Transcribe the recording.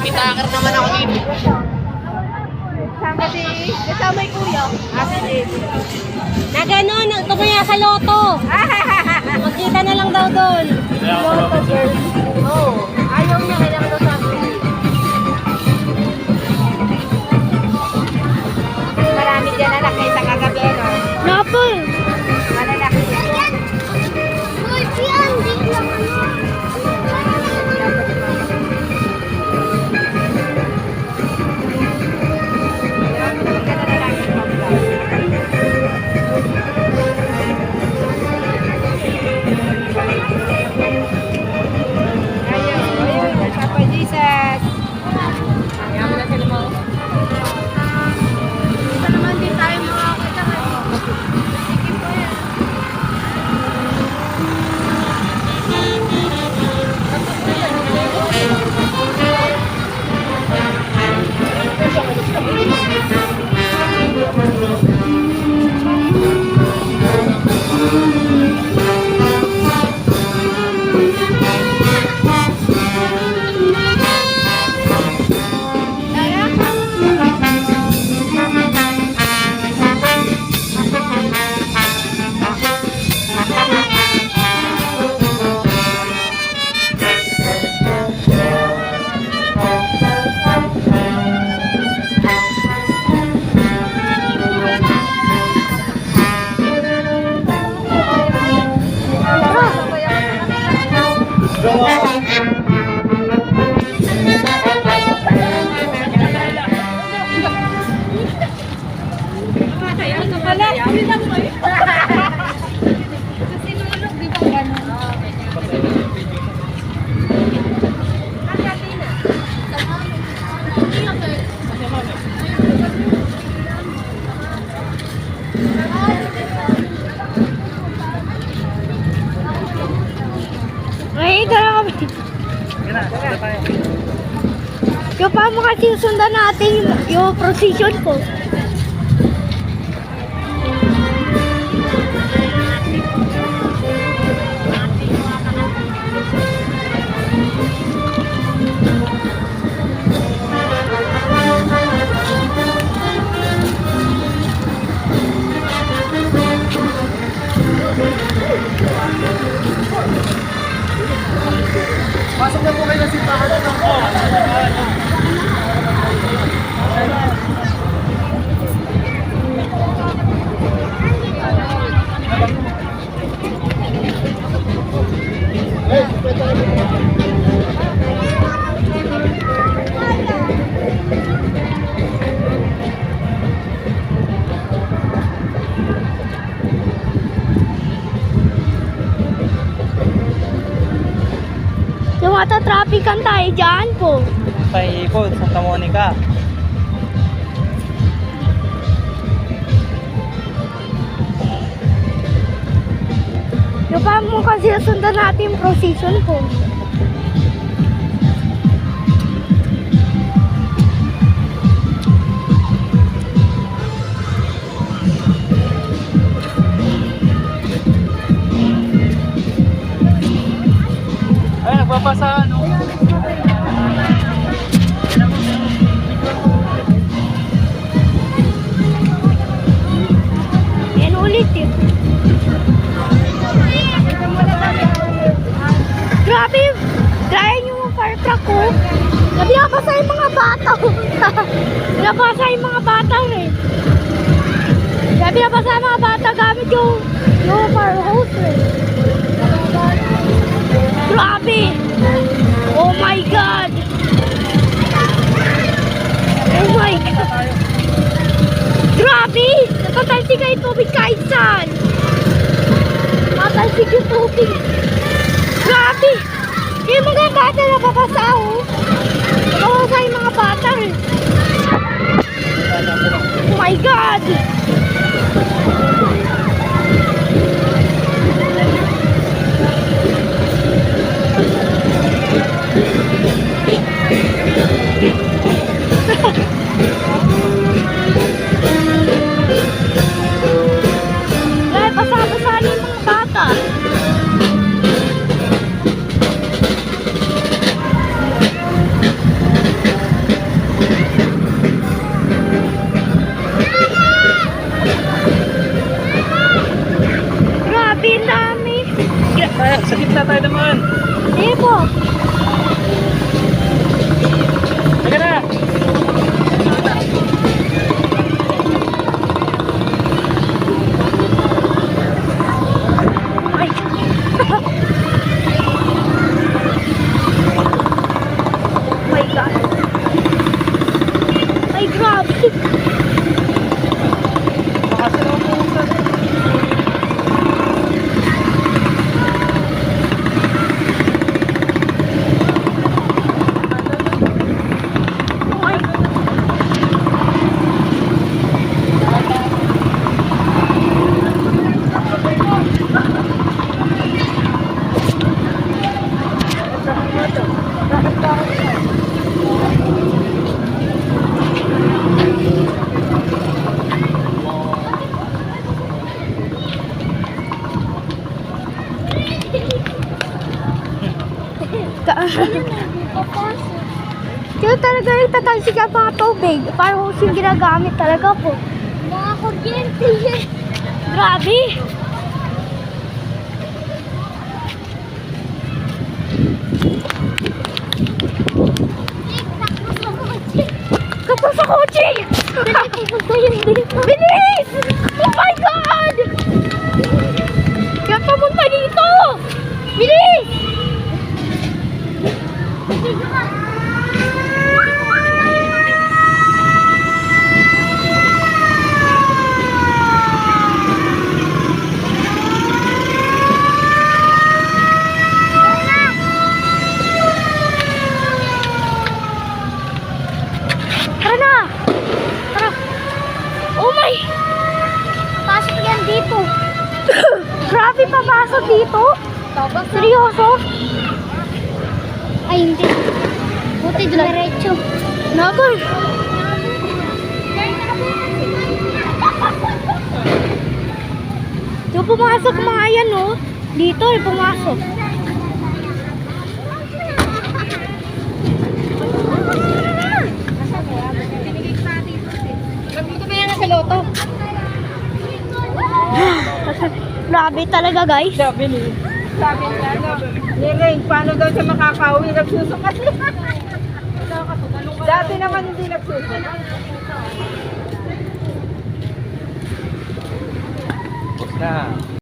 Pitakar naman ako dito. Kasama yung kuya. Na gano'n, tumaya sa loto. Magkita na lang daw doon. Loto girl. Oo. Ayaw niya, kailangan daw sa akin. Marami dyan lalaki sa kagabi, no? Napo. Malalaki dyan. Ay, tara kami. Yung pa mo kasi sundan natin yung procession ko. Pasok na po kayo na simbahan na po. Yung mata-traffican tayo dyan po. Paikot, Santa Monica. Yung pa mo kasi sundan natin yung procession po. Ay, nagbabasa, ano? Yan ulit eh. Grabe! Gaya nyo yung fire truck ko. Nabiyabasa yung mga bata. Nabiyabasa yung mga bata eh. Nabiyabasa yung mga bata gamit yung No, fire hose. Grabe! Oh my God! Oh my God! Grabe! Natatalsik kayo tubig kahit saan! Natatalsik yung tubig! Grabe! Yung mga bata napapasa, oh! Napapasa yung mga bata, eh! Oh my God! Ay, basa-basa yung mga bata. Grabe, ang dami. Sa gitna tayo naman. Sige po. Teka na. Ay. Oh my God. Ay, grabe. Baka sila umuusan. Ay. Kaya talaga yung tatalsik ang mga tubig. Parang hose yung ginagamit talaga po. Mga kuryente yan. Grabe. Kapag sa kotse! Bilis! Oh my God! Kaya pamunta dito! Bilis! Tara na! Tara! Oh my! Pasok yan dito! Grabe, papasok dito? Seryoso? Ay, hindi. Buti diretso. Nagoy! Yung pumasok mga yan, oh. Dito, pumasok. Nandito ba yan sa loto? Grabe talaga, guys. Sabi ni Ring, paano daw siya makakauwi? Nagsusukat siya. Dati naman hindi nagsusukat. Na.